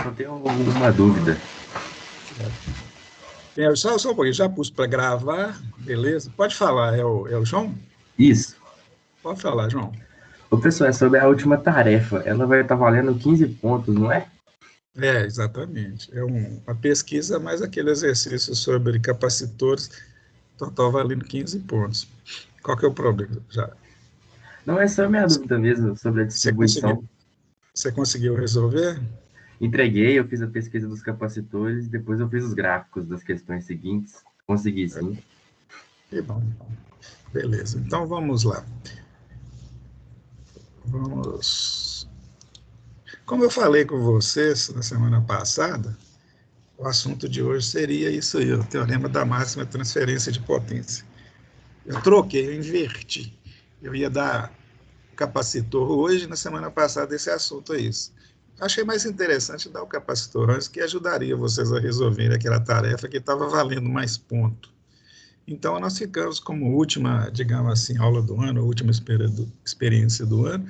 só tenho uma dúvida. Só um pouquinho, já pus para gravar, beleza? Pode falar, é o João? Isso. Pode falar, João. O pessoal, é sobre a última tarefa. Ela vai estar valendo 15 pontos, não é? Exatamente. É uma pesquisa, mais aquele exercício sobre capacitores, total valendo 15 pontos. Qual que é o problema? Não é só minha dúvida mesmo sobre a Você conseguiu, distribuição. você conseguiu resolver? Entreguei, eu fiz a pesquisa dos capacitores, depois eu fiz os gráficos das questões seguintes. Consegui sim. Que bom. Beleza. Então vamos lá. Vamos. Como eu falei com vocês na semana passada, o assunto de hoje seria isso aí, o teorema da máxima transferência de potência. Eu troquei, eu inverti. Eu ia dar capacitor hoje, na semana passada, esse assunto é isso. Achei mais interessante dar o capacitor antes, que ajudaria vocês a resolverem aquela tarefa que estava valendo mais ponto. Então, nós ficamos como última, digamos assim, aula do ano, última experiência do ano,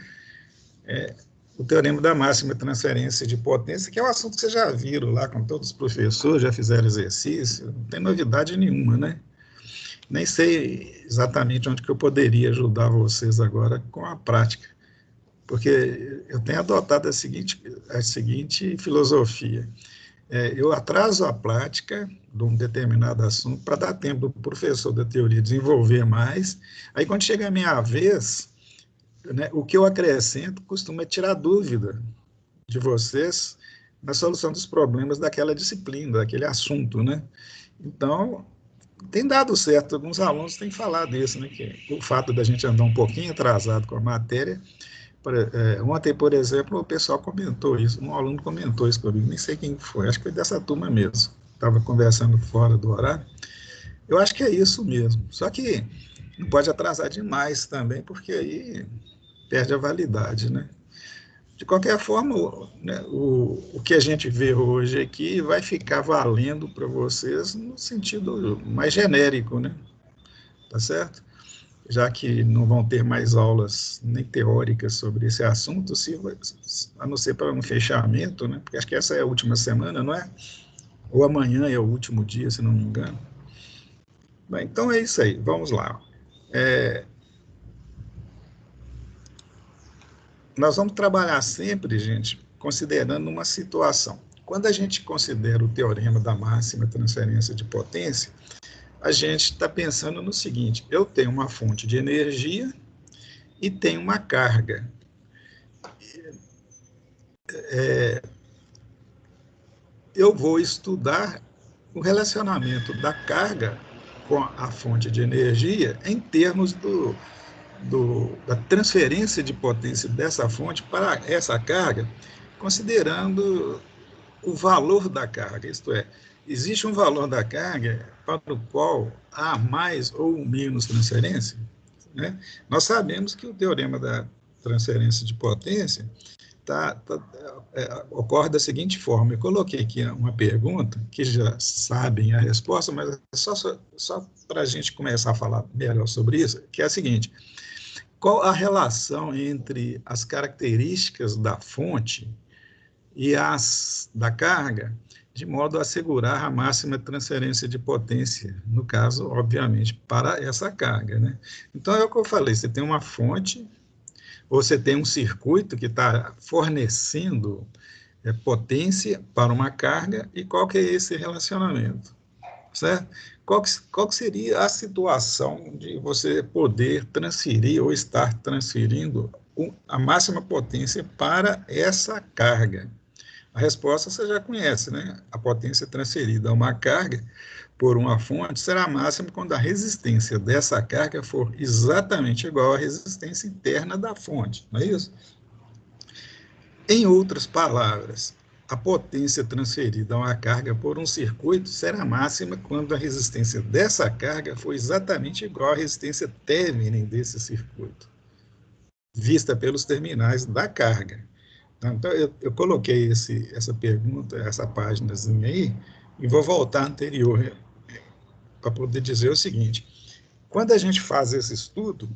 o teorema da máxima transferência de potência, que é um assunto que vocês já viram lá com todos os professores, já fizeram exercício, não tem novidade nenhuma, né? Nem sei exatamente onde que eu poderia ajudar vocês agora com a prática, porque eu tenho adotado a seguinte filosofia. Eu atraso a prática de um determinado assunto para dar tempo do professor da teoria desenvolver mais. Aí, quando chega a minha vez, né, o que eu acrescento costuma tirar dúvida de vocês na solução dos problemas daquela disciplina, daquele assunto, né? Então, tem dado certo, alguns alunos têm falado isso, né, que o fato da gente andar um pouquinho atrasado com a matéria. Ontem, por exemplo, o pessoal comentou isso, um aluno comentou isso comigo, nem sei quem foi, acho que foi dessa turma mesmo, estava conversando fora do horário. Eu acho que é isso mesmo, só que não pode atrasar demais também, porque aí perde a validade, né? De qualquer forma, né, o que a gente vê hoje aqui vai ficar valendo para vocês no sentido mais genérico, né? Tá certo? Já que não vão ter mais aulas nem teóricas sobre esse assunto, a não ser para um fechamento, né? Porque acho que essa é a última semana, não é? Ou amanhã é o último dia, se não me engano. Bem, então é isso aí, vamos lá. Nós vamos trabalhar sempre, gente, considerando uma situação. Quando a gente considera o teorema da máxima transferência de potência, a gente está pensando no seguinte: eu tenho uma fonte de energia e tenho uma carga. Eu vou estudar o relacionamento da carga com a fonte de energia em termos da transferência de potência dessa fonte para essa carga, considerando o valor da carga, isto é, existe um valor da carga para o qual há mais ou menos transferência, né? Nós sabemos que o teorema da transferência de potência ocorre da seguinte forma. Eu coloquei aqui uma pergunta, que já sabem a resposta, mas é só para a gente começar a falar melhor sobre isso, que é a seguinte: qual a relação entre as características da fonte e as da carga, de modo a assegurar a máxima transferência de potência, no caso, obviamente, para essa carga, né? Então, é o que eu falei, você tem uma fonte, ou você tem um circuito que está fornecendo potência para uma carga, e qual que é esse relacionamento, certo? Qual que seria a situação de você poder transferir ou estar transferindo a máxima potência para essa carga? A resposta você já conhece, né? A potência transferida a uma carga por uma fonte será máxima quando a resistência dessa carga for exatamente igual à resistência interna da fonte, não é isso? Em outras palavras, a potência transferida a uma carga por um circuito será máxima quando a resistência dessa carga for exatamente igual à resistência términe desse circuito, vista pelos terminais da carga. Então, eu coloquei essa pergunta, essa páginazinha aí, e vou voltar anterior para poder dizer o seguinte: quando a gente faz esse estudo,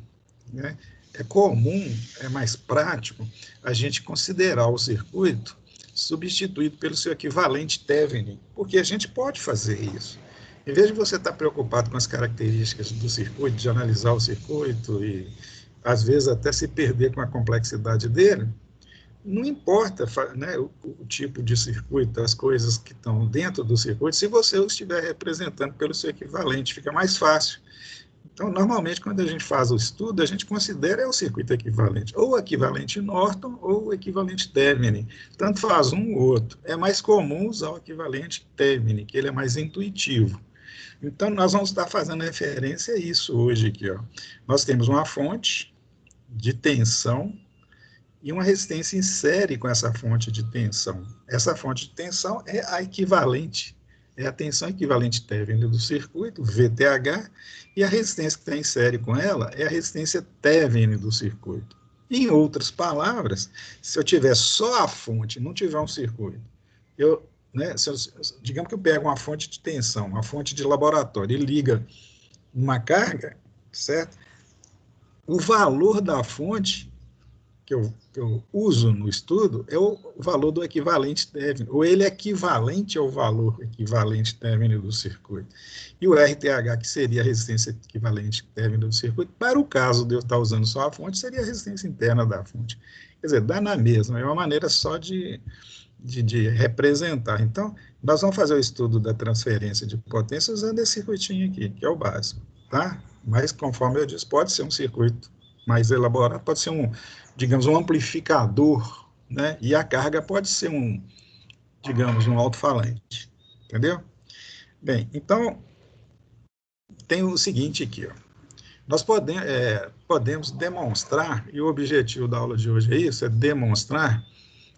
né, é comum, é mais prático a gente considerar o circuito substituído pelo seu equivalente Thevenin, porque a gente pode fazer isso. Em vez de você estar preocupado com as características do circuito, de analisar o circuito e, às vezes, até se perder com a complexidade dele, não importa, né, o tipo de circuito, as coisas que estão dentro do circuito, se você o estiver representando pelo seu equivalente, fica mais fácil. Então, normalmente, quando a gente faz o estudo, a gente considera o circuito equivalente, ou o equivalente Norton, ou o equivalente Thevenin. Tanto faz um ou outro. É mais comum usar o equivalente Thevenin, que ele é mais intuitivo. Então, nós vamos estar fazendo referência a isso hoje aqui, ó. Nós temos uma fonte de tensão e uma resistência em série com essa fonte de tensão. Essa fonte de tensão é a equivalente, é a tensão equivalente Thevenin do circuito, VTH, e a resistência que está em série com ela é a resistência Thevenin do circuito. Em outras palavras, se eu tiver só a fonte, não tiver um circuito, né, digamos que eu pego uma fonte de tensão, uma fonte de laboratório, e liga uma carga, certo? O valor da fonte que eu uso no estudo é o valor do equivalente Thevenin, ou ele é equivalente ao valor equivalente Thevenin do circuito. E o RTH, que seria a resistência equivalente Thevenin do circuito, para o caso de eu estar usando só a fonte, seria a resistência interna da fonte. Quer dizer, dá na mesma, é uma maneira só de representar. Então, nós vamos fazer o estudo da transferência de potência usando esse circuitinho aqui, que é o básico, tá? Mas, conforme eu disse, pode ser um circuito mais elaborado, pode ser digamos, um amplificador, né? E a carga pode ser digamos, um alto-falante, entendeu? Bem, então, tem o seguinte aqui, ó. Nós podemos demonstrar, e o objetivo da aula de hoje é isso, é demonstrar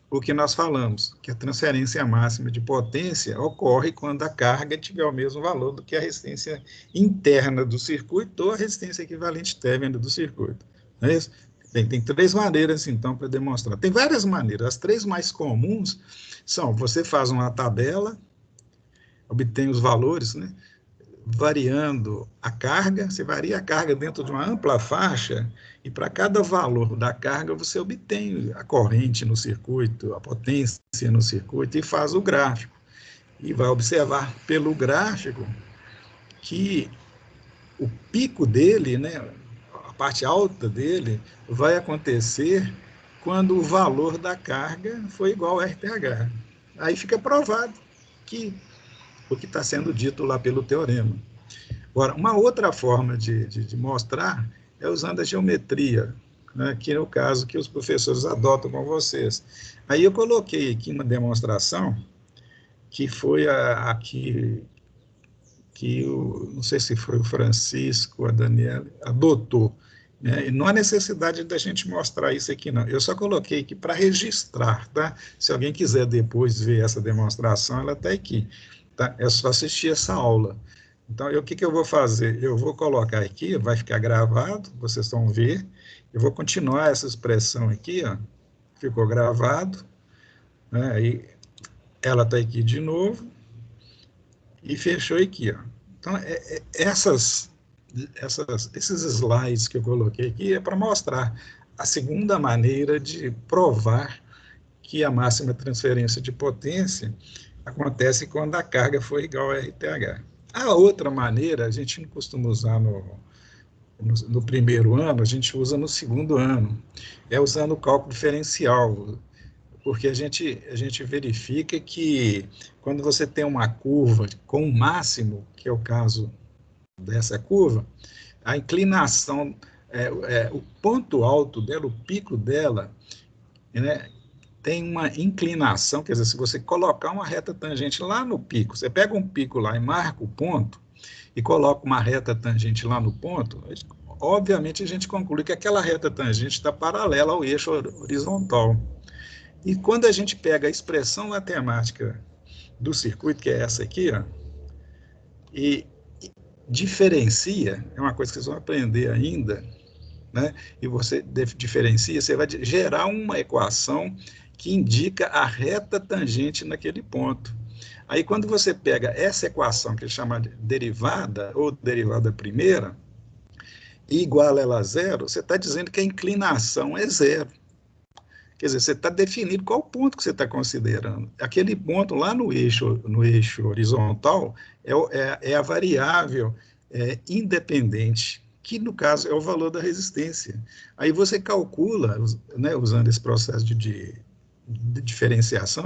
o que nós falamos, que a transferência máxima de potência ocorre quando a carga tiver o mesmo valor do que a resistência interna do circuito ou a resistência equivalente Thevenin do circuito. Não é isso? Bem, tem três maneiras, então, para demonstrar. Tem várias maneiras. As três mais comuns são, você faz uma tabela, obtém os valores, né, variando a carga, você varia a carga dentro de uma ampla faixa, e para cada valor da carga você obtém a corrente no circuito, a potência no circuito, e faz o gráfico. E vai observar pelo gráfico que o pico dele, né, a parte alta dele, vai acontecer quando o valor da carga for igual ao RTH. Aí fica provado que o que está sendo dito lá pelo teorema. Agora, uma outra forma de mostrar é usando a geometria, né, que é o caso que os professores adotam com vocês. Aí eu coloquei aqui uma demonstração, que foi não sei se foi o Francisco, a Daniela, adotou. Né? E não há necessidade da gente mostrar isso aqui, não. Eu só coloquei aqui para registrar, tá? Se alguém quiser depois ver essa demonstração, ela está aqui. Tá? É só assistir essa aula. Então, o que eu vou fazer? Eu vou colocar aqui, vai ficar gravado, vocês vão ver. Eu vou continuar essa expressão aqui, ó, ficou gravado. Né? Aí, ela está aqui de novo. E fechou aqui, ó. Então, esses slides que eu coloquei aqui é para mostrar a segunda maneira de provar que a máxima transferência de potência acontece quando a carga for igual a RTH. A outra maneira, a gente não costuma usar no primeiro ano, a gente usa no segundo ano, é usando o cálculo diferencial, porque a gente verifica que quando você tem uma curva com um máximo, que é o caso dessa curva, a inclinação, o ponto alto dela, o pico dela, né, tem uma inclinação, quer dizer, se você colocar uma reta tangente lá no pico, você pega um pico lá e marca o ponto, e coloca uma reta tangente lá no ponto, obviamente a gente conclui que aquela reta tangente está paralela ao eixo horizontal. E quando a gente pega a expressão matemática do circuito, que é essa aqui, ó, e diferencia, é uma coisa que vocês vão aprender ainda, né? E você diferencia, você vai gerar uma equação que indica a reta tangente naquele ponto. Aí, quando você pega essa equação, que ele chama de derivada, ou derivada primeira, e iguala ela a zero, você está dizendo que a inclinação é zero. Quer dizer, você está definindo qual ponto que você está considerando. Aquele ponto lá no eixo horizontal é a variável independente, que no caso é o valor da resistência. Aí você calcula, né, usando esse processo de diferenciação,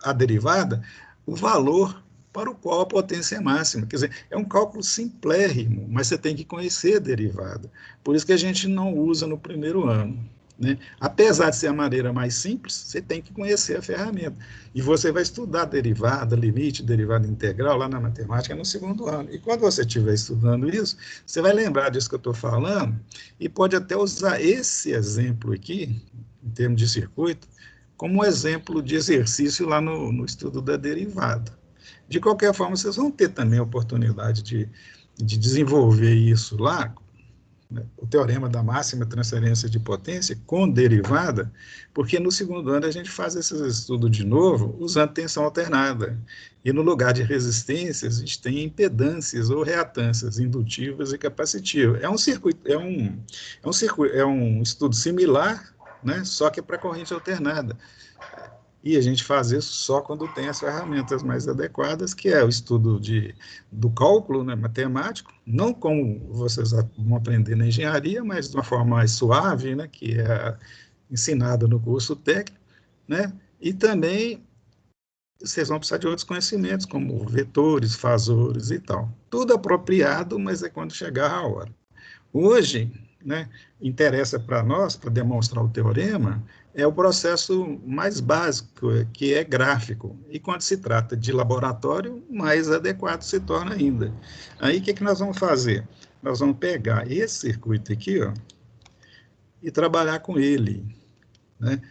a derivada, o valor para o qual a potência é máxima. Quer dizer, é um cálculo simplérrimo, mas você tem que conhecer a derivada. Por isso que a gente não usa no primeiro ano. Né? Apesar de ser a maneira mais simples, você tem que conhecer a ferramenta. E você vai estudar derivada, limite, derivada integral lá na matemática no segundo ano. E quando você estiver estudando isso, você vai lembrar disso que eu estou falando e pode até usar esse exemplo aqui, em termos de circuito, como um exemplo de exercício lá no estudo da derivada. De qualquer forma, vocês vão ter também a oportunidade de desenvolver isso lá, o teorema da máxima transferência de potência com derivada, porque no segundo ano a gente faz esse estudo de novo usando tensão alternada. E no lugar de resistências, a gente tem impedâncias ou reatâncias indutivas e capacitivas. É um estudo similar, né, só que é para corrente alternada. E a gente faz isso só quando tem as ferramentas mais adequadas, que é o estudo do cálculo, né, matemático, não como vocês vão aprender na engenharia, mas de uma forma mais suave, né, que é ensinada no curso técnico, né, e também vocês vão precisar de outros conhecimentos, como vetores, fasores e tal. Tudo apropriado, mas é quando chegar a hora. Hoje, né, interessa para nós, para demonstrar o teorema, é o processo mais básico, que é gráfico. E quando se trata de laboratório, mais adequado se torna ainda. Aí, o que nós vamos fazer? Nós vamos pegar esse circuito aqui, ó, e trabalhar com ele, né,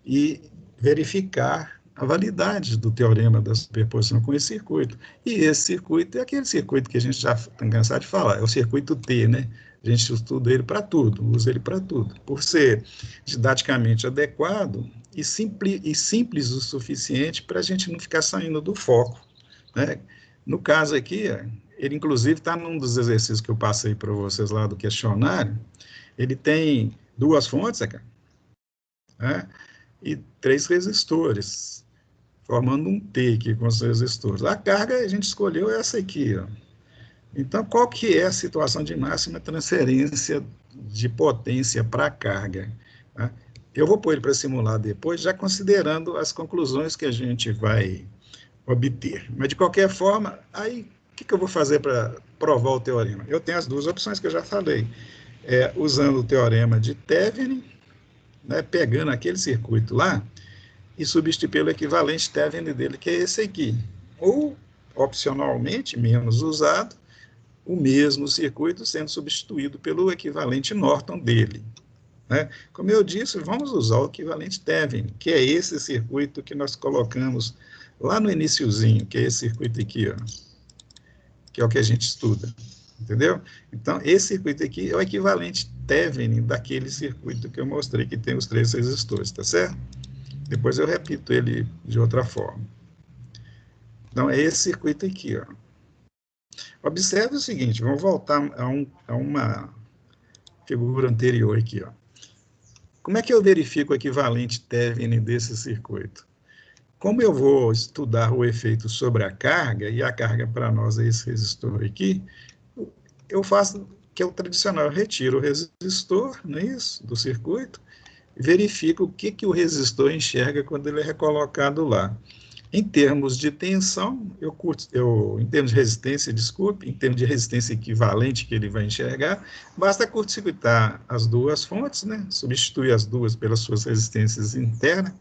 e verificar a validade do teorema da superposição com esse circuito. E esse circuito é aquele circuito que a gente já está cansado de falar, é o circuito T, né? A gente estuda ele para tudo, usa ele para tudo. Por ser didaticamente adequado e simples o suficiente para a gente não ficar saindo do foco, né? No caso aqui, ele inclusive está num dos exercícios que eu passei para vocês lá do questionário, ele tem duas fontes, né, e 3 resistores, formando um T aqui com os resistores. A carga a gente escolheu essa aqui, ó. Então, qual que é a situação de máxima transferência de potência para a carga? Tá? Eu vou pôr ele para simular depois, já considerando as conclusões que a gente vai obter. Mas, de qualquer forma, aí, o que eu vou fazer para provar o teorema? Eu tenho as duas opções que eu já falei. Usando o teorema de Thevenin, né, pegando aquele circuito lá, e substituir pelo equivalente Thevenin dele, que é esse aqui. Ou, opcionalmente, menos usado, o mesmo circuito sendo substituído pelo equivalente Norton dele. Né? Como eu disse, vamos usar o equivalente Thevenin, que é esse circuito que nós colocamos lá no iniciozinho, que é esse circuito aqui, ó, que é o que a gente estuda. Entendeu? Então, esse circuito aqui é o equivalente Thevenin daquele circuito que eu mostrei, que tem os 3 resistores, tá certo? Depois eu repito ele de outra forma. Então, é esse circuito aqui, ó. Observe o seguinte, vamos voltar a uma figura anterior aqui, ó. Como é que eu verifico o equivalente Thevenin desse circuito? Como eu vou estudar o efeito sobre a carga, e a carga para nós é esse resistor aqui, eu faço que é o tradicional, eu retiro o resistor, não é isso, do circuito, e verifico o que o resistor enxerga quando ele é recolocado lá. Em termos de tensão, em termos de resistência, desculpe, em termos de resistência equivalente que ele vai enxergar, basta curto-circuitar as duas fontes, né? Substituir as duas pelas suas resistências internas.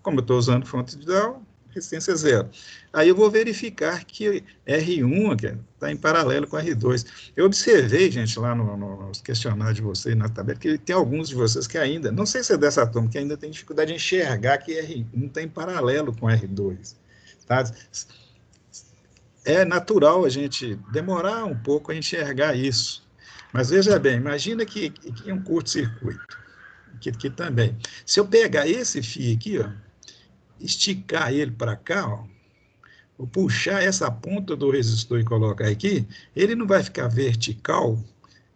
Como eu estou usando fonte de Dow, resistência zero. Aí eu vou verificar que R1 está em paralelo com R2. Eu observei, gente, lá nos questionários de vocês, na tabela, que tem alguns de vocês que ainda, não sei se é dessa turma, que ainda tem dificuldade de enxergar que R1 está em paralelo com R2. Tá? É natural a gente demorar um pouco a enxergar isso. Mas veja bem, imagina que é um curto-circuito, que também. Se eu pegar esse fio aqui, ó, esticar ele para cá, ó, vou puxar essa ponta do resistor e colocar aqui, ele não vai ficar vertical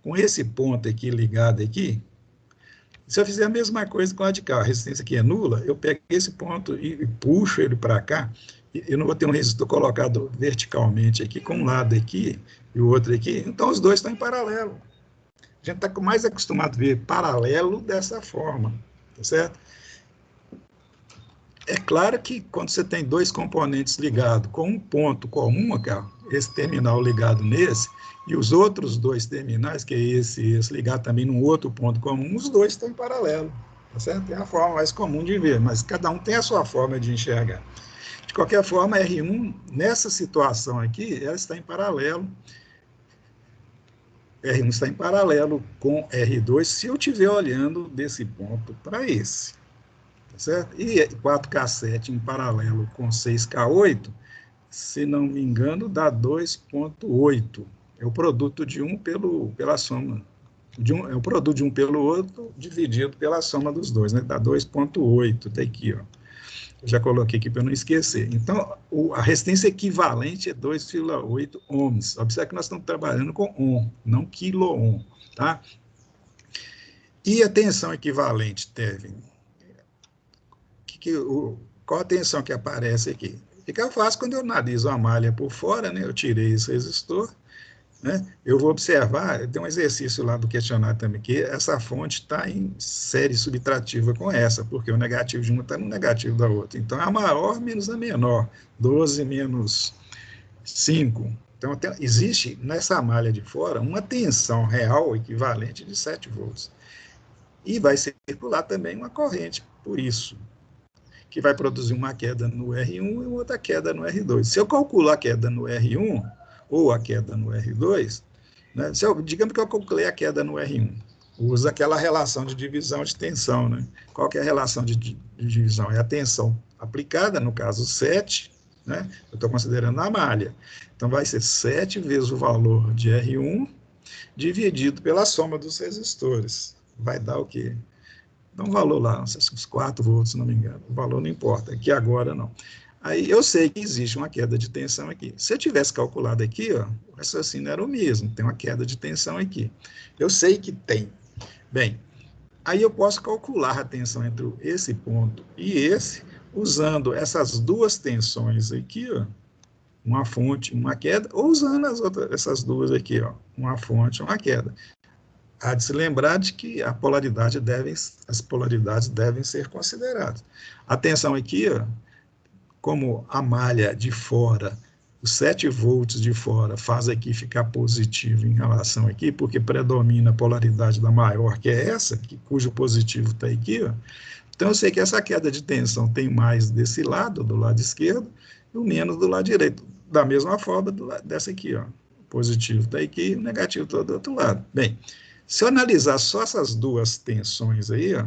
com esse ponto aqui ligado aqui? Se eu fizer a mesma coisa com o lado de cá, a resistência aqui é nula, eu pego esse ponto e puxo ele para cá, e eu não vou ter um resistor colocado verticalmente aqui, com um lado aqui e o outro aqui, então os dois estão em paralelo. A gente está mais acostumado a ver paralelo dessa forma, tá certo? É claro que quando você tem dois componentes ligados com um ponto comum, esse terminal ligado nesse, e os outros dois terminais, que é esse e esse, ligado também num outro ponto comum, os dois estão em paralelo, tá certo? É a forma mais comum de ver, mas cada um tem a sua forma de enxergar. De qualquer forma, R1, nessa situação aqui, ela está em paralelo. R1 está em paralelo com R2, se eu estiver olhando desse ponto para esse. Tá certo? E 4K7 em paralelo com 6K8, se não me engano, dá 2,8. É o produto de um pela soma. É o produto de um pelo outro dividido pela soma dos dois, né? Dá 2,8. Tá aqui, ó. Eu já coloquei aqui para não esquecer. Então, a resistência equivalente é 2,8 ohms. Observe que nós estamos trabalhando com ohm, não quilo-ohm, tá? E a tensão equivalente, Tevin? Qual a tensão que aparece aqui? Fica fácil quando eu analiso a malha por fora, né? Eu tirei esse resistor, né? Eu vou observar, tem um exercício lá do questionário também, que essa fonte está em série subtrativa com essa, porque o negativo de uma está no negativo da outra. Então, é a maior menos a menor, 12 menos 5. Então, existe nessa malha de fora uma tensão real equivalente de 7 volts. E vai circular também uma corrente, por isso, que vai produzir uma queda no R1 e outra queda no R2. Se eu calcular a queda no R1 ou a queda no R2, né, digamos que eu calculei a queda no R1, usa aquela relação de divisão de tensão. Né? Qual que é a relação de divisão? É a tensão aplicada, no caso 7, né? Eu estou considerando a malha. Então, vai ser 7 vezes o valor de R1 dividido pela soma dos resistores. Vai dar o quê? Dá um valor lá, uns 4 volts, se não me engano. O valor não importa, aqui agora não. Aí eu sei que existe uma queda de tensão aqui. Se eu tivesse calculado aqui, ó, o raciocínio era o mesmo, tem uma queda de tensão aqui. Eu sei que tem. Bem, aí eu posso calcular a tensão entre esse ponto e esse, usando essas duas tensões aqui, ó, uma fonte, uma queda, ou usando essas duas aqui, ó, uma fonte, uma queda. Há de se lembrar de que as polaridades devem ser consideradas. A tensão aqui, ó, como a malha de fora, os 7 volts de fora faz aqui ficar positivo em relação aqui, porque predomina a polaridade da maior, que é essa, cujo positivo está aqui, ó. Então, eu sei que essa queda de tensão tem mais desse lado, do lado esquerdo, e o menos do lado direito. Da mesma forma, dessa aqui, ó. O positivo está aqui, o negativo está do outro lado. Bem, se eu analisar só essas duas tensões aí, ó,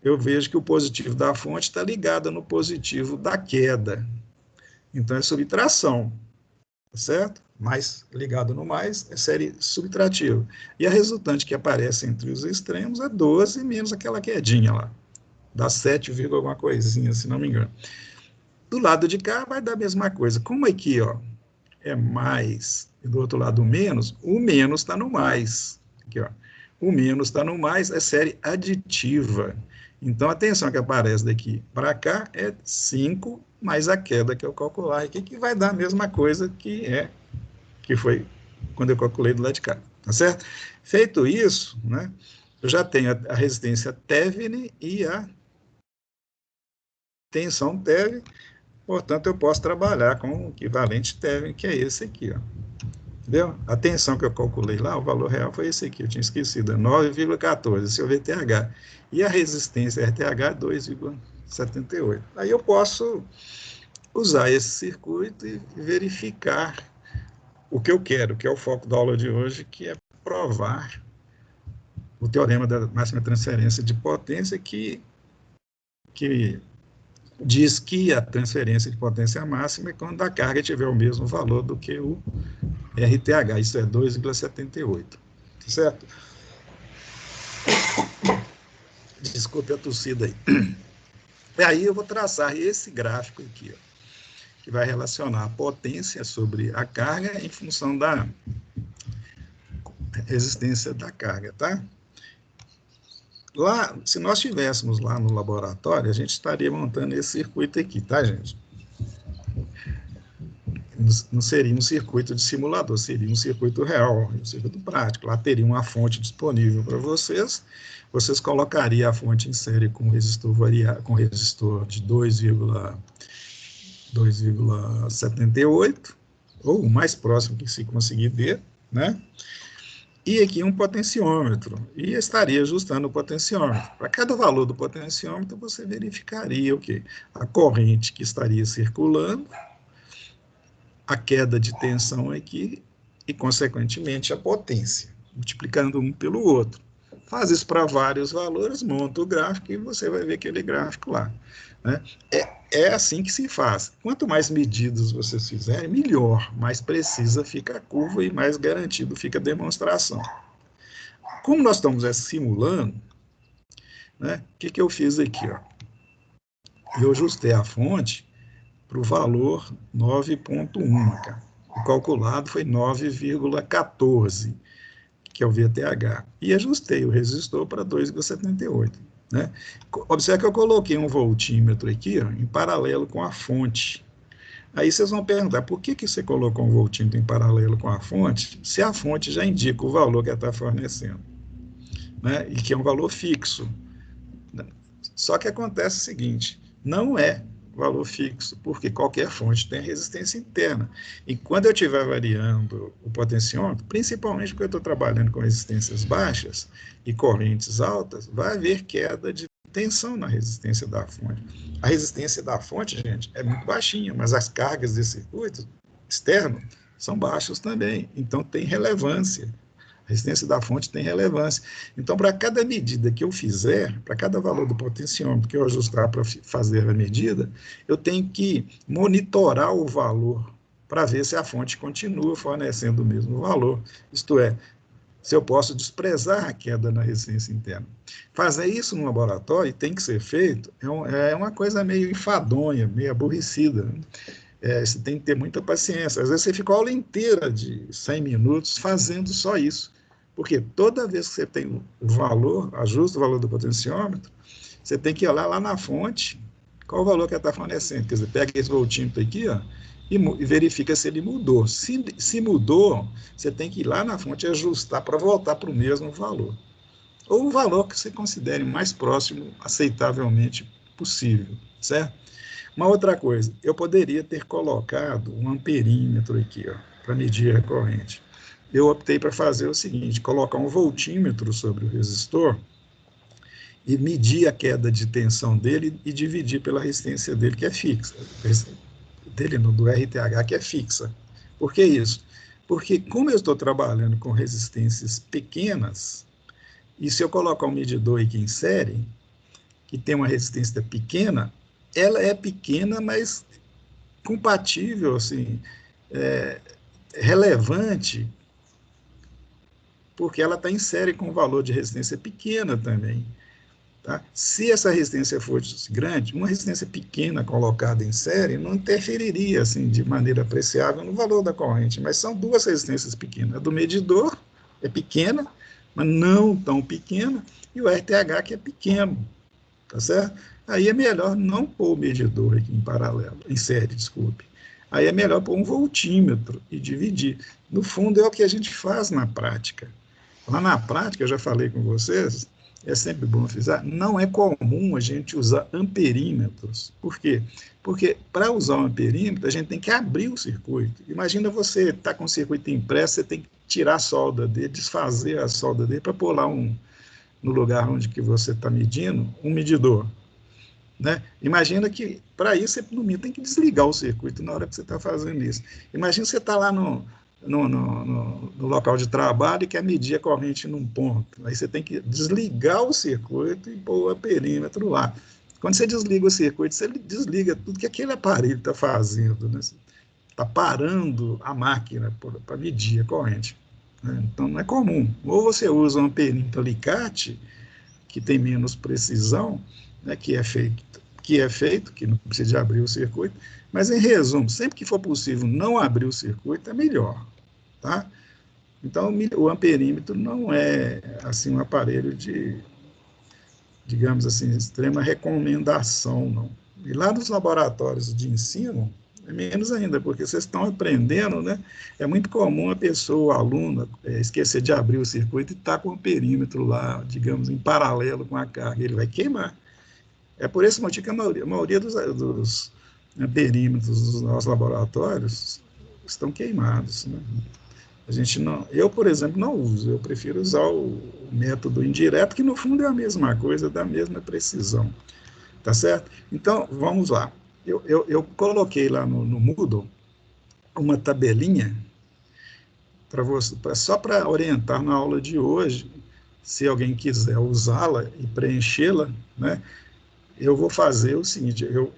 eu vejo que o positivo da fonte está ligado no positivo da queda. Então, é subtração, certo? Mais ligado no mais é série subtrativa. E a resultante que aparece entre os extremos é 12 menos aquela quedinha lá. Dá 7, alguma coisinha, se não me engano. Do lado de cá vai dar a mesma coisa. Como aqui, ó, é mais e do outro lado menos, o menos está no mais. Aqui, ó. O menos está no mais, é série aditiva. Então, a tensão que aparece daqui para cá é 5 mais a queda que eu calcular aqui, que vai dar a mesma coisa que foi quando eu calculei do lado de cá. Tá certo? Feito isso, né, eu já tenho a resistência Thevenin e a tensão Thevenin, portanto, eu posso trabalhar com o equivalente Thevenin, que é esse aqui, ó. Entendeu? A tensão que eu calculei lá, o valor real foi esse aqui, eu tinha esquecido, 9,14, esse é o VTH. E a resistência RTH é 2,78. Aí eu posso usar esse circuito e verificar o que eu quero, que é o foco da aula de hoje, que é provar o teorema da máxima transferência de potência, que diz que a transferência de potência máxima é quando a carga tiver o mesmo valor do que o RTH, isso é 2,78, certo? Desculpe a tossida aí. E aí eu vou traçar esse gráfico aqui, ó, que vai relacionar a potência sobre a carga em função da resistência da carga, tá? Lá, se nós estivéssemos lá no laboratório, a gente estaria montando esse circuito aqui, tá, gente? Não seria um circuito de simulador, seria um circuito real, um circuito prático. Lá teria uma fonte disponível para vocês, vocês colocariam a fonte em série com resistor com resistor de 2,78, ou o mais próximo que se conseguir ver, né? E aqui um potenciômetro, e estaria ajustando o potenciômetro. Para cada valor do potenciômetro, você verificaria o quê? A corrente que estaria circulando, a queda de tensão aqui, e, consequentemente, a potência, multiplicando um pelo outro. Faz isso para vários valores, monta o gráfico e você vai ver aquele gráfico lá, né? É assim que se faz. Quanto mais medidas vocês fizerem, melhor, mais precisa fica a curva e mais garantido fica a demonstração. Como nós estamos simulando, né, o que eu fiz aqui? Ó? Eu ajustei a fonte para o valor 9,1, cara. O calculado foi 9,14, que é o VTH. E ajustei o resistor para 2,78. Né? Observe que eu coloquei um voltímetro aqui, ó, em paralelo com a fonte. Aí vocês vão perguntar, por que você colocou um voltímetro em paralelo com a fonte, se a fonte já indica o valor que ela está fornecendo, né? E que é um valor fixo. Só que acontece o seguinte, não é valor fixo, porque qualquer fonte tem resistência interna. E quando eu estiver variando o potenciômetro, principalmente porque eu estou trabalhando com resistências baixas e correntes altas, vai haver queda de tensão na resistência da fonte. A resistência da fonte, gente, é muito baixinha, mas as cargas desse circuito externo são baixas também, então tem relevância. A resistência da fonte tem relevância. Então, para cada medida que eu fizer, para cada valor do potenciômetro que eu ajustar para fazer a medida, eu tenho que monitorar o valor para ver se a fonte continua fornecendo o mesmo valor. Isto é, se eu posso desprezar a queda na resistência interna. Fazer isso no laboratório, tem que ser feito, é uma coisa meio enfadonha, meio aborrecida, né? Você tem que ter muita paciência. Às vezes você fica a aula inteira de 100 minutos fazendo só isso. Porque toda vez que você tem o valor, ajusta o valor do potenciômetro, você tem que ir lá na fonte, qual o valor que ela está fornecendo. Quer dizer, pega esse voltímetro aqui, ó, e verifica se ele mudou. Se mudou, você tem que ir lá na fonte e ajustar para voltar para o mesmo valor. Ou o valor que você considere mais próximo, aceitavelmente possível, certo? Uma outra coisa, eu poderia ter colocado um amperímetro aqui, para medir a corrente. Eu optei para fazer o seguinte, colocar um voltímetro sobre o resistor e medir a queda de tensão dele e dividir pela resistência dele, que é fixa. Do RTH, que é fixa. Por que isso? Porque como eu estou trabalhando com resistências pequenas, e se eu colocar um medidor aqui em série, que tem uma resistência pequena, ela é pequena, mas compatível, assim, relevante, porque ela está em série com um valor de resistência pequena também. Tá? Se essa resistência fosse grande, uma resistência pequena colocada em série não interferiria assim, de maneira apreciável no valor da corrente, mas são duas resistências pequenas. A do medidor é pequena, mas não tão pequena, e o RTH que é pequeno. Tá certo? Aí é melhor não pôr o medidor aqui em paralelo, em série, desculpe. Aí é melhor pôr um voltímetro e dividir. No fundo, é o que a gente faz na prática. Lá na prática, eu já falei com vocês, é sempre bom frisar, não é comum a gente usar amperímetros. Por quê? Porque para usar um amperímetro, a gente tem que abrir o circuito. Imagina você estar com o circuito impresso, você tem que tirar a solda dele, desfazer a solda dele para pôr lá no lugar onde que você está medindo, um medidor. Né? Imagina que, para isso, você, no mínimo, tem que desligar o circuito na hora que você está fazendo isso. Imagina você está lá no local de trabalho e quer medir a corrente num ponto. Aí você tem que desligar o circuito e pôr o perímetro lá. Quando você desliga o circuito, você desliga tudo que aquele aparelho está fazendo. Né? Está parando a máquina para medir a corrente. Então, não é comum. Ou você usa um perímetro alicate, que tem menos precisão, né, que é feito, que não precisa de abrir o circuito, mas, em resumo, sempre que for possível não abrir o circuito, é melhor. Tá? Então, o amperímetro não é assim, um aparelho digamos assim, extrema recomendação, não. E lá nos laboratórios de ensino, é menos ainda, porque vocês estão aprendendo, né? É muito comum a pessoa, o aluno, esquecer de abrir o circuito e estar com o perímetro lá, digamos, em paralelo com a carga, ele vai queimar. É por esse motivo que a maioria dos perímetros dos nossos laboratórios estão queimados, né? A gente não, eu, por exemplo, não uso, eu prefiro usar o método indireto, que no fundo é a mesma coisa, da mesma precisão, tá certo? Então, vamos lá. Eu coloquei lá no Moodle uma tabelinha para você, só para orientar na aula de hoje, se alguém quiser usá-la e preenchê-la, né? Eu vou fazer o seguinte, eu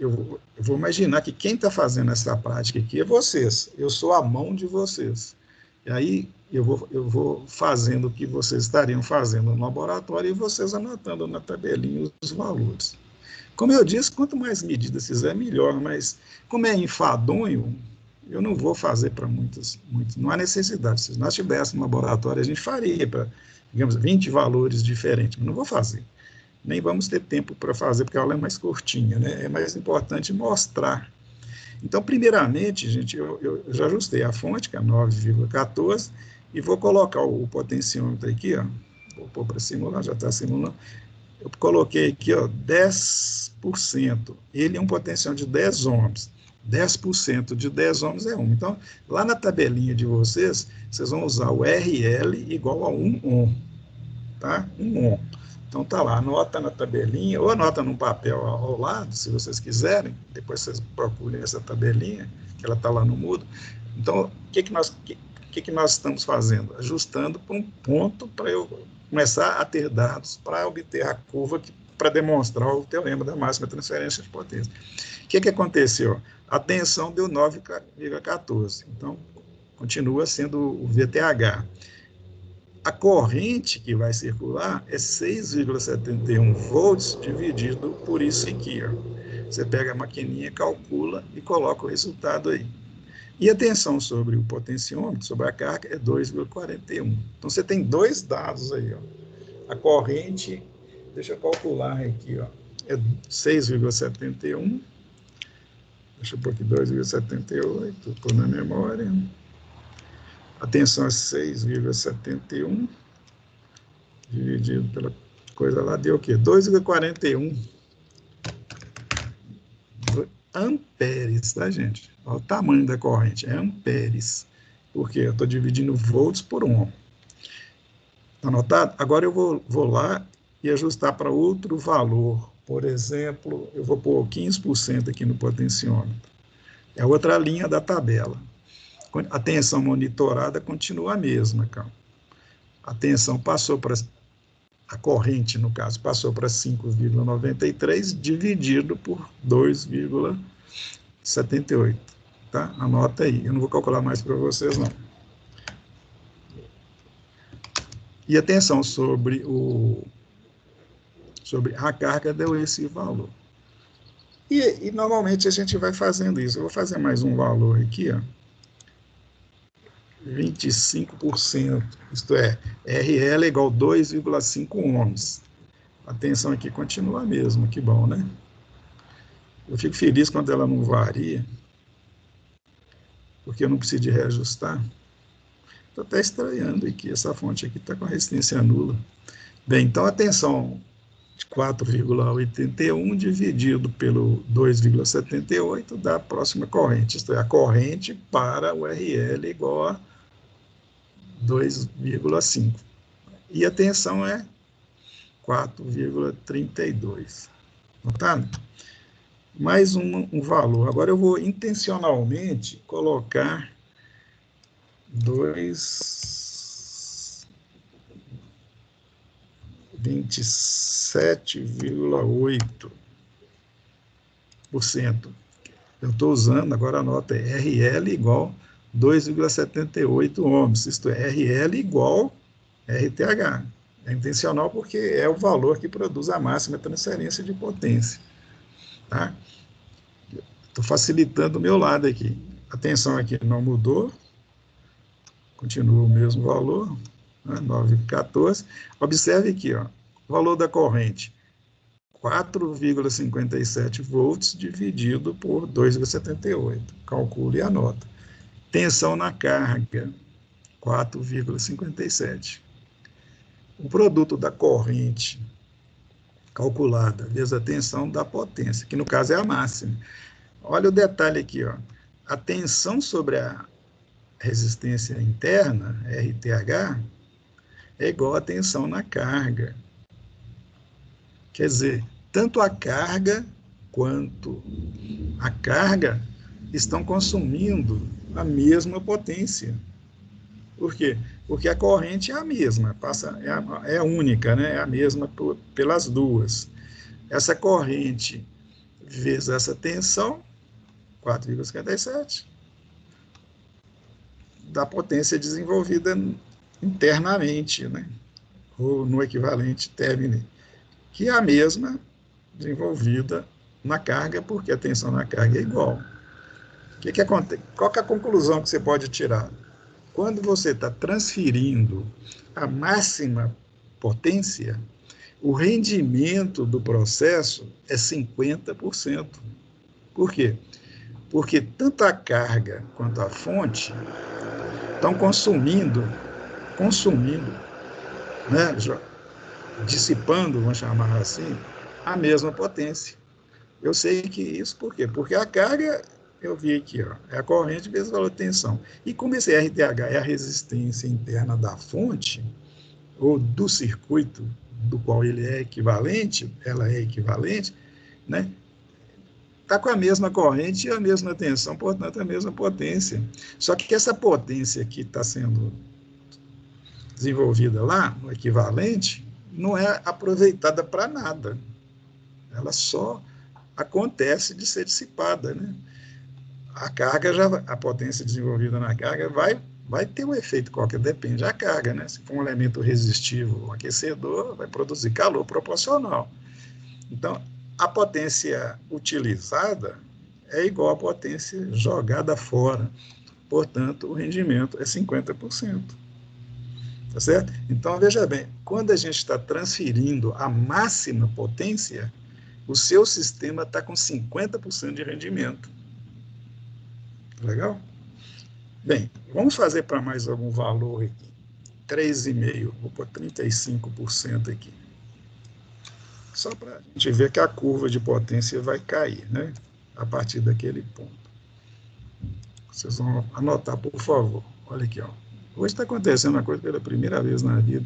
vou imaginar que quem está fazendo essa prática aqui é vocês, eu sou a mão de vocês. E aí eu vou fazendo o que vocês estariam fazendo no laboratório e vocês anotando na tabelinha os valores. Como eu disse, quanto mais medidas fizer, melhor, mas como é enfadonho, eu não vou fazer para muitos, não há necessidade. Se nós tivéssemos um laboratório, a gente faria para, digamos, 20 valores diferentes, mas não vou fazer. Nem vamos ter tempo para fazer, porque a aula é mais curtinha, né? É mais importante mostrar. Então, primeiramente, gente, eu já ajustei a fonte, que é 9,14, e vou colocar o potenciômetro aqui, ó, vou pôr para simular, já está simulando. Eu coloquei aqui, ó, 10%. Ele é um potenciômetro de 10 ohms. 10% de 10 ohms é 1. Então, lá na tabelinha de vocês, vocês vão usar o RL igual a 1 ohm. Tá? 1 ohm. Então, tá lá, anota na tabelinha, ou anota num papel ao lado, se vocês quiserem, depois vocês procurem essa tabelinha, que ela está lá no Moodle. Então, o que nós estamos fazendo? Ajustando para um ponto para eu começar a ter dados para obter a curva para demonstrar o teorema da máxima transferência de potência. O que aconteceu? A tensão deu 9,14, então continua sendo o VTH. A corrente que vai circular é 6,71 volts dividido por isso aqui. Ó. Você pega a maquininha, calcula e coloca o resultado aí. E a tensão sobre o potenciômetro, sobre a carga, é 2,41. Então, você tem dois dados aí. Ó. A corrente, deixa eu calcular aqui, ó, é 6,71. Deixa eu pôr aqui 2,78, pôr na memória. A tensão é 6,71. Dividido pela coisa lá, deu o quê? 2,41 amperes, tá, gente? Olha o tamanho da corrente, é amperes. Por quê? Eu estou dividindo volts por ohm. Tá anotado? Agora eu vou lá e ajustar para outro valor. Por exemplo, eu vou pôr 15% aqui no potenciômetro. É outra linha da tabela. A tensão monitorada continua a mesma, calma. A tensão passou para... A corrente, no caso, passou para 5,93 dividido por 2,78. Tá? Anota aí. Eu não vou calcular mais para vocês, não. E a tensão sobre a carga deu esse valor. E normalmente a gente vai fazendo isso. Eu vou fazer mais um valor aqui, ó. 25%, isto é, RL é igual a 2,5 ohms. A tensão aqui continua a mesma, que bom, né? Eu fico feliz quando ela não varia, porque eu não preciso de reajustar. Estou até estranhando aqui, essa fonte aqui está com a resistência nula. Bem, então a tensão de 4,81 dividido pelo 2,78 dá a próxima corrente, isto é, a corrente para o RL igual a 2,5. E a tensão é 4,32. Notado? Mais um valor. Agora eu vou intencionalmente colocar 27,8%. Eu estou usando, agora a nota é RL igual 2,78 ohms, isto é, RL igual RTH. É intencional porque é o valor que produz a máxima transferência de potência. Tá? Estou facilitando o meu lado aqui. A tensão aqui não mudou, continua o mesmo valor, né, 9,14. Observe aqui, ó, o valor da corrente 4,57 volts dividido por 2,78. Calcule e anota. Tensão na carga, 4,57. O produto da corrente calculada vezes a tensão da potência, que no caso é a máxima. Olha o detalhe aqui, ó. A tensão sobre a resistência interna, RTH, é igual a tensão na carga. Quer dizer, tanto a carga quanto a carga estão consumindo a mesma potência. Por quê? Porque a corrente é a mesma, é única, né? É a mesma pelas duas. Essa corrente vezes essa tensão, 4,57, da potência desenvolvida internamente, né? Ou no equivalente término, que é a mesma desenvolvida na carga, porque a tensão na carga é igual. O que acontece? Qual que é a conclusão que você pode tirar? Quando você está transferindo a máxima potência, o rendimento do processo é 50%. Por quê? Porque tanto a carga quanto a fonte estão consumindo, né, dissipando, vamos chamar assim, a mesma potência. Eu sei que isso por quê? Porque a carga, eu vi aqui, ó, é a corrente vezes o valor de tensão. E como esse RTH é a resistência interna da fonte, ou do circuito do qual ele é equivalente, ela é equivalente, né? Está com a mesma corrente e a mesma tensão, portanto, a mesma potência. Só que essa potência que está sendo desenvolvida lá, no equivalente, não é aproveitada para nada. Ela só acontece de ser dissipada, né? A carga, a potência desenvolvida na carga vai ter um efeito qualquer, depende da carga, né? Se for um elemento resistivo, um aquecedor, vai produzir calor proporcional. Então, a potência utilizada é igual à potência jogada fora. Portanto, o rendimento é 50%. Tá certo? Então, veja bem, quando a gente está transferindo a máxima potência, o seu sistema está com 50% de rendimento. Legal? Bem, vamos fazer para mais algum valor aqui. 3,5%, vou pôr 35% aqui. Só para a gente ver que a curva de potência vai cair, né? A partir daquele ponto. Vocês vão anotar, por favor. Olha aqui, ó. Hoje está acontecendo uma coisa pela primeira vez na vida.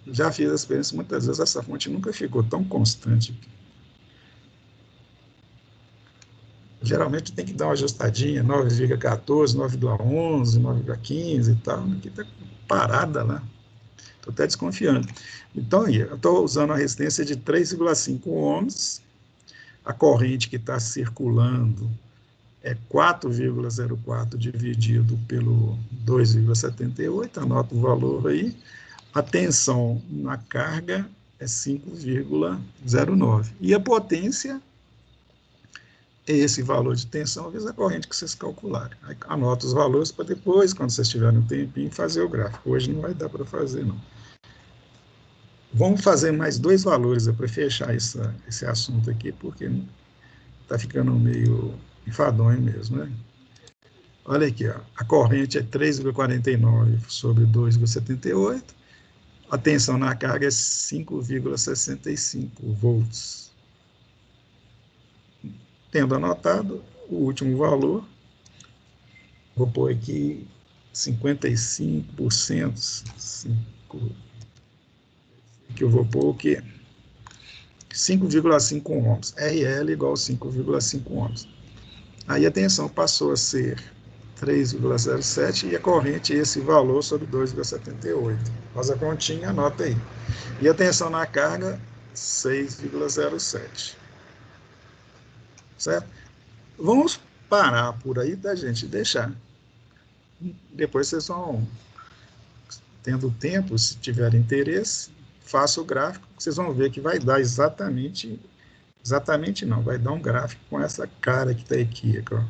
Já fiz a experiência muitas vezes, essa fonte nunca ficou tão constante. Geralmente tem que dar uma ajustadinha, 9,14, 9,11, 9,15 e tal. Aqui está parada lá. Estou até desconfiando. Então, eu estou usando a resistência de 3,5 ohms. A corrente que está circulando é 4,04 dividido pelo 2,78. Anota o valor aí. A tensão na carga é 5,09. E a potência é esse valor de tensão vezes a corrente que vocês calcularem. Aí, anota os valores para depois, quando vocês tiverem um tempinho, fazer o gráfico. Hoje não vai dar para fazer, não. Vamos fazer mais dois valores para fechar esse assunto aqui, porque está ficando meio enfadonho mesmo, né? Olha aqui, ó, a corrente é 3,49 sobre 2,78, a tensão na carga é 5,65 volts. Tendo anotado o último valor, vou pôr aqui 55%, que eu vou pôr o quê? 5,5 ohms. RL igual a 5,5 ohms. Aí a tensão passou a ser 3,07 e a corrente esse valor sobre 2,78. Faz a continha, anota aí. E a tensão na carga, 6,07. Certo? Vamos parar por aí da gente deixar. Depois vocês vão, tendo tempo, se tiver interesse, faça o gráfico, vocês vão ver que vai dar exatamente não, vai dar um gráfico com essa cara que está aqui, ó.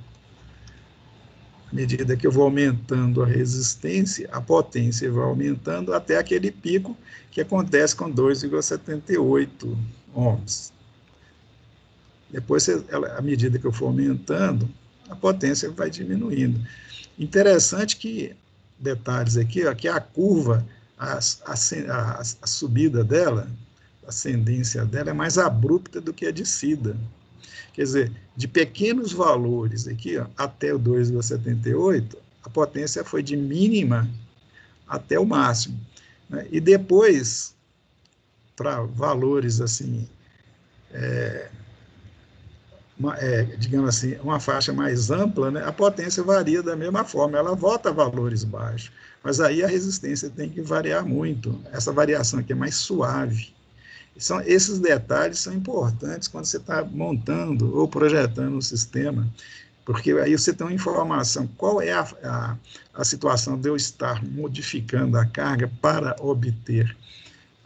À medida que eu vou aumentando a resistência, a potência vai aumentando até aquele pico que acontece com 2,78 ohms. Depois, à medida que eu for aumentando, a potência vai diminuindo. Interessante que, detalhes aqui, ó, que a curva, a subida dela, a ascendência dela é mais abrupta do que a descida. Quer dizer, de pequenos valores aqui, ó, até o 2,78, a potência foi de mínima até o máximo. Né? E depois, para valores assim, digamos assim, uma faixa mais ampla, né, a potência varia da mesma forma, ela volta a valores baixos. Mas aí a resistência tem que variar muito. Essa variação aqui é mais suave. Esses detalhes são importantes quando você está montando ou projetando um sistema, porque aí você tem uma informação, qual é a situação de eu estar modificando a carga para obter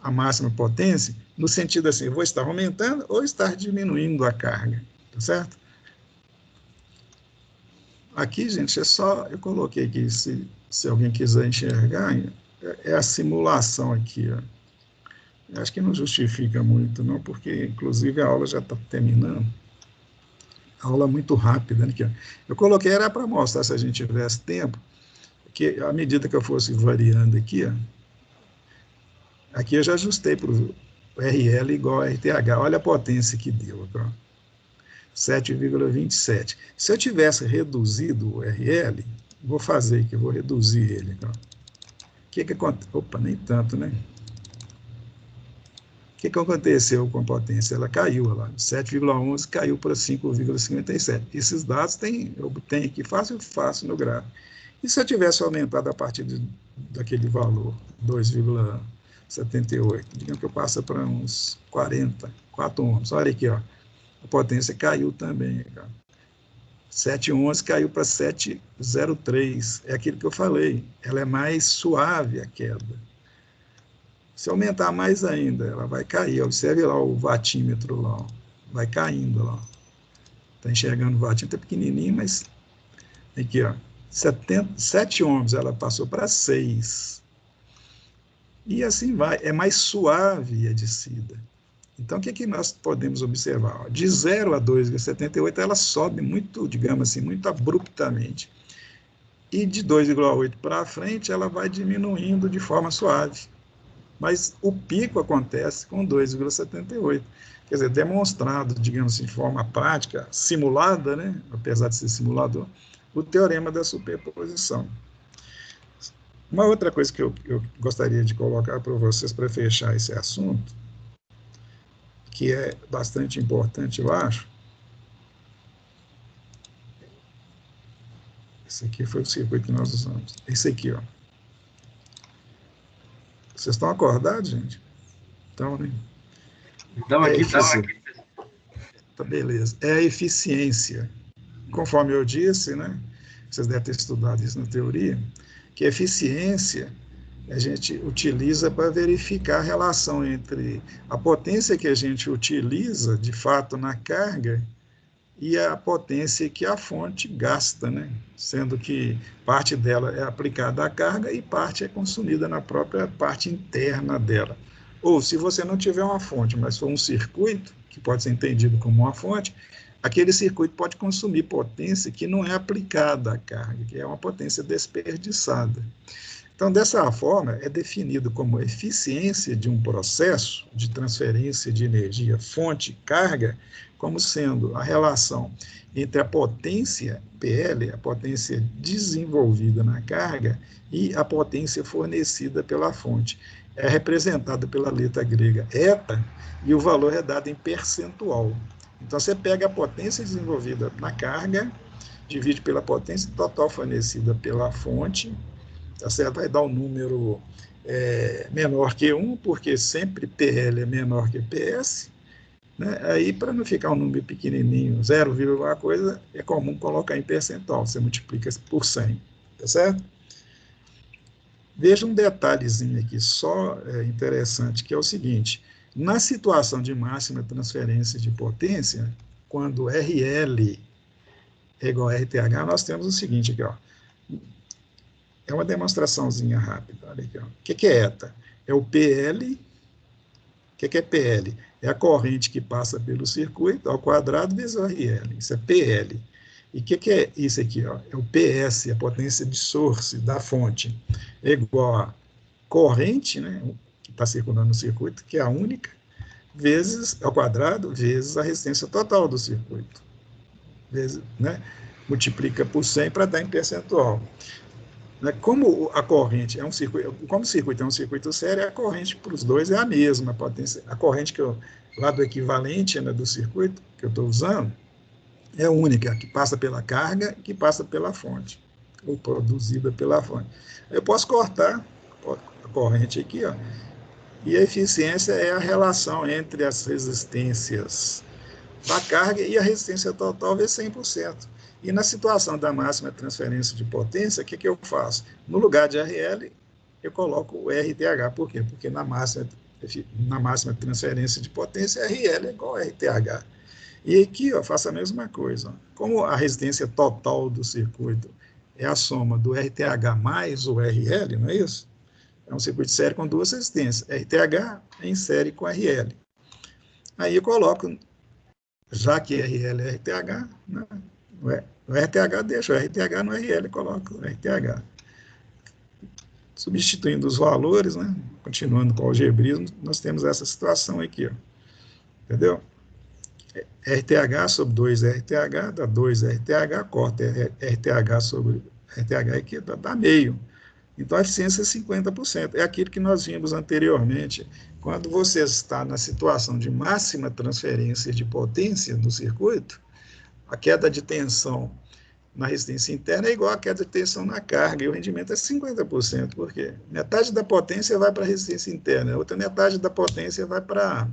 a máxima potência, no sentido assim, eu vou estar aumentando ou estar diminuindo a carga, tá certo? Aqui, gente, eu coloquei aqui, se alguém quiser enxergar, é a simulação aqui, ó. Acho que não justifica muito, não, porque, inclusive, a aula já está terminando. A aula muito rápida, né? Eu coloquei, era para mostrar, se a gente tivesse tempo, que à medida que eu fosse variando aqui, ó, aqui eu já ajustei para o RL igual a RTH. Olha a potência que deu, ó, 7,27. Se eu tivesse reduzido o RL, vou fazer aqui, vou reduzir ele. Ó. O que acontece? Opa, nem tanto, né? O que aconteceu com a potência? Ela caiu lá, 7,11 caiu para 5,57. Esses dados eu tenho aqui fácil no gráfico. E se eu tivesse aumentado a partir daquele valor, 2,78, digamos que eu passo para uns 4 ohms. Olha aqui, ó, a potência caiu também. 7,11 caiu para 7,03. É aquilo que eu falei, ela é mais suave a queda. Se aumentar mais ainda, ela vai cair. Observe lá o vatímetro lá, ó. Vai caindo lá. Está enxergando o vatímetro, é pequenininho, mas aqui, ó, 7 ohms, ela passou para 6. E assim vai, é mais suave a descida. Então, o que nós podemos observar? De 0 a 2,78, ela sobe muito, digamos assim, muito abruptamente. E de 2,8 para frente, ela vai diminuindo de forma suave. Mas o pico acontece com 2,78. Quer dizer, demonstrado, digamos assim, de forma prática, simulada, né? Apesar de ser simulador, o teorema da superposição. Uma outra coisa que eu gostaria de colocar para vocês, para fechar esse assunto, que é bastante importante, eu acho. Esse aqui foi o circuito que nós usamos. Esse aqui, ó. Vocês estão acordados, gente? Então, né? Então, aqui, professor. Tá, beleza. É a eficiência. Conforme eu disse, né? Vocês devem ter estudado isso na teoria, que a eficiência a gente utiliza para verificar a relação entre a potência que a gente utiliza, de fato, na carga e a potência que a fonte gasta, né? Sendo que parte dela é aplicada à carga e parte é consumida na própria parte interna dela. Ou, se você não tiver uma fonte, mas for um circuito, que pode ser entendido como uma fonte, aquele circuito pode consumir potência que não é aplicada à carga, que é uma potência desperdiçada. Então, dessa forma, é definido como eficiência de um processo de transferência de energia fonte-carga, como sendo a relação entre a potência PL, a potência desenvolvida na carga, e a potência fornecida pela fonte. É representada pela letra grega eta, e o valor é dado em percentual. Então, você pega a potência desenvolvida na carga, divide pela potência total fornecida pela fonte, tá certo? Vai dar um número menor que 1, porque sempre PL é menor que PS, né? Aí, para não ficar um número pequenininho, 0, alguma coisa, é comum colocar em percentual, você multiplica por 100, tá certo? Veja um detalhezinho aqui, só interessante, que é o seguinte, na situação de máxima transferência de potência, quando RL é igual a RTH, nós temos o seguinte aqui, ó. É uma demonstraçãozinha rápida. Olha aqui, ó. O que é ETA? É o PL. O que é PL? É a corrente que passa pelo circuito ao quadrado vezes o RL. Isso é PL. E o que é isso aqui? Ó? É o PS, a potência de source da fonte. É igual a corrente, né, que está circulando no circuito, que é a única, vezes ao quadrado, vezes a resistência total do circuito. Vezes, né, multiplica por 100 para dar em percentual. Como a corrente é um circuito, como o circuito é um circuito sério, a corrente para os dois é a mesma. A corrente lá do equivalente, né, do circuito que eu estou usando é única, que passa pela carga e que passa pela fonte, ou produzida pela fonte. Eu posso cortar a corrente aqui, ó, e a eficiência é a relação entre as resistências da carga e a resistência total vezes 100%. E na situação da máxima transferência de potência, o que eu faço? No lugar de RL, eu coloco o RTH. Por quê? Porque na máxima transferência de potência, RL é igual a RTH. E aqui eu faço a mesma coisa. Como a resistência total do circuito é a soma do RTH mais o RL, não é isso? É um circuito sério com duas resistências, RTH em série com RL. Aí eu coloco, já que RL é RTH, né? O RTH deixa o RTH no RL, coloco o RTH. Substituindo os valores, né? Continuando com o algebrismo, nós temos essa situação aqui, ó. Entendeu? RTH sobre 2RTH dá 2RTH, corta RTH sobre RTH aqui dá meio. Então, a eficiência é 50%. É aquilo que nós vimos anteriormente. Quando você está na situação de máxima transferência de potência no circuito, a queda de tensão na resistência interna é igual à queda de tensão na carga, e o rendimento é 50%. Por quê? Metade da potência vai para a resistência interna, a outra metade da potência vai para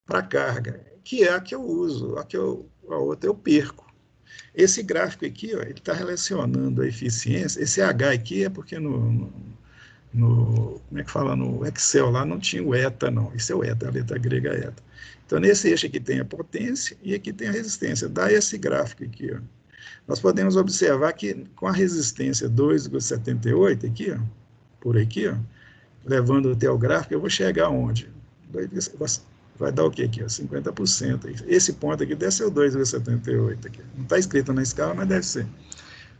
a carga, que é a que eu uso, a outra eu perco. Esse gráfico aqui, ó, ele está relacionando a eficiência. Esse H aqui é porque como é que fala, no Excel lá não tinha o eta, não. Isso é o eta, a letra grega eta. Então, nesse eixo aqui tem a potência e aqui tem a resistência. Dá esse gráfico aqui, ó. Nós podemos observar que com a resistência 2,78 aqui, ó, por aqui, ó, levando até o gráfico, eu vou chegar aonde? Vai dar o quê aqui? 50%. Esse ponto aqui deve ser o 2,78 aqui. Não está escrito na escala, mas deve ser.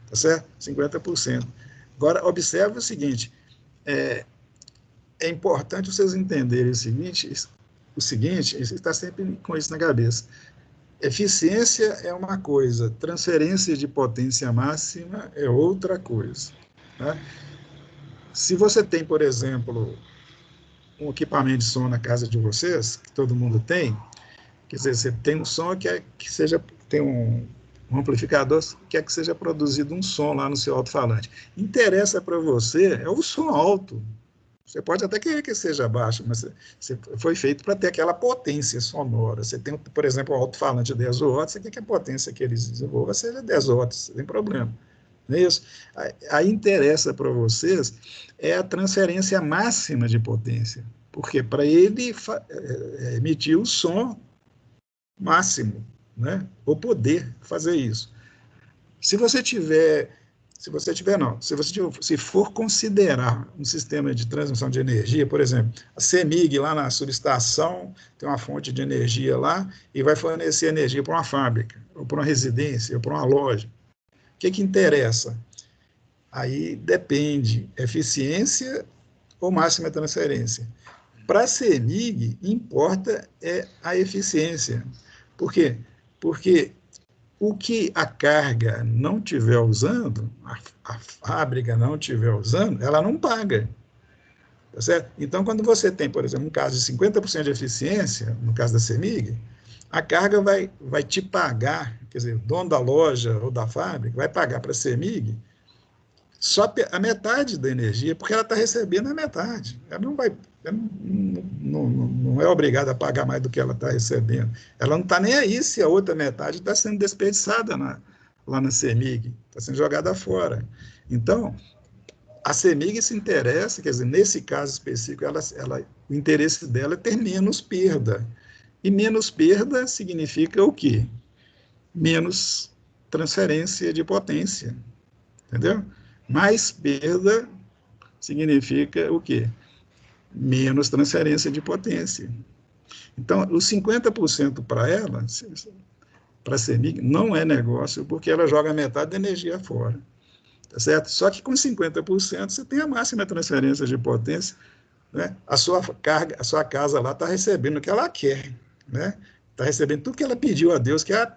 Tá certo? 50%. Agora, observe o seguinte, é importante vocês entenderem o seguinte, você está sempre com isso na cabeça. Eficiência é uma coisa, transferência de potência máxima é outra coisa. Tá? Se você tem, por exemplo, um equipamento de som na casa de vocês, que todo mundo tem, quer dizer, você tem um som tem um amplificador que quer que seja produzido um som lá no seu alto-falante. Interessa para você é o som alto. Você pode até querer que seja baixo, mas foi feito para ter aquela potência sonora. Você tem, por exemplo, um alto-falante de 10 watts, você quer que a potência que eles desenvolvam seja 10 watts, não tem problema. Não é isso? Aí interessa para vocês é a transferência máxima de potência. Porque para ele emitir o som máximo, né? Ou poder fazer isso. Se você for considerar um sistema de transmissão de energia, por exemplo, a CEMIG lá na subestação tem uma fonte de energia lá e vai fornecer energia para uma fábrica, ou para uma residência, ou para uma loja. O que interessa? Aí depende, eficiência ou máxima transferência. Para a CEMIG, importa a eficiência. Por quê? Porque o que a carga não estiver usando, a fábrica não estiver usando, ela não paga. Tá certo? Então, quando você tem, por exemplo, um caso de 50% de eficiência, no caso da CEMIG, a carga vai te pagar, quer dizer, o dono da loja ou da fábrica vai pagar para a CEMIG só a metade da energia, porque ela está recebendo a metade. Ela não é obrigada a pagar mais do que ela está recebendo. Ela não está nem aí se a outra metade está sendo desperdiçada lá na CEMIG, está sendo jogada fora. Então, a CEMIG se interessa, quer dizer, nesse caso específico, o interesse dela é ter menos perda. E menos perda significa o quê? Menos transferência de potência, entendeu? Mais perda significa o quê? Menos transferência de potência. Então, os 50% para ela, para a CEMIG, não é negócio, porque ela joga metade da energia fora. Tá certo? Só que com 50% você tem a máxima transferência de potência, né? A sua casa lá está recebendo o que ela quer, né? Está recebendo tudo que ela pediu a Deus, que é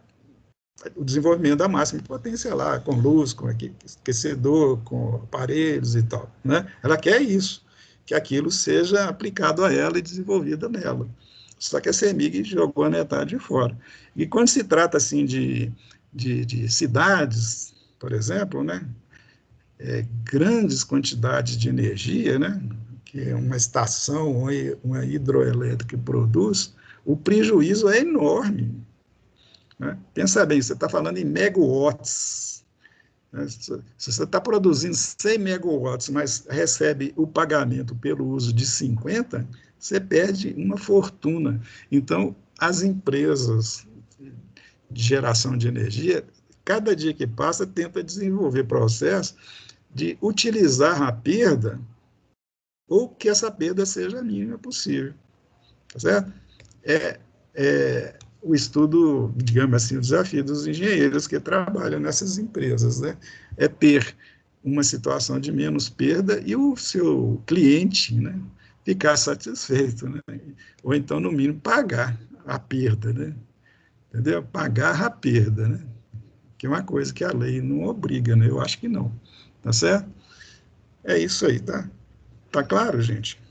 o desenvolvimento da máxima potência lá, com luz, com aquecedor, com aparelhos e tal, né? Ela quer isso, que aquilo seja aplicado a ela e desenvolvido nela. Só que a CEMIG jogou a metade fora. E quando se trata assim de cidades, por exemplo, né? Grandes quantidades de energia, né? Que uma estação, uma hidroelétrica produz, o prejuízo é enorme. Né? Pensa bem, você está falando em megawatts. Né? Se você está produzindo 100 megawatts, mas recebe o pagamento pelo uso de 50, você perde uma fortuna. Então, as empresas de geração de energia, cada dia que passa, tenta desenvolver processos de utilizar a perda ou que essa perda seja a mínima possível. Tá certo? O estudo, digamos assim, o desafio dos engenheiros que trabalham nessas empresas, né? É ter uma situação de menos perda e o seu cliente, né, ficar satisfeito, né? Ou então, no mínimo, pagar a perda, né? Entendeu? Pagar a perda, né? Que é uma coisa que a lei não obriga, né? Eu acho que não. Tá certo? É isso aí, tá? Tá claro, gente?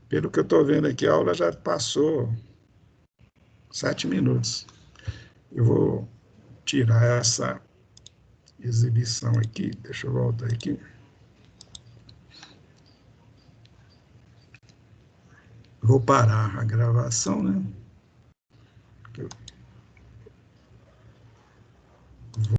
Pelo que eu estou vendo aqui, a aula já passou 7 minutos. Eu vou tirar essa exibição aqui. Deixa eu voltar aqui. Vou parar a gravação, né?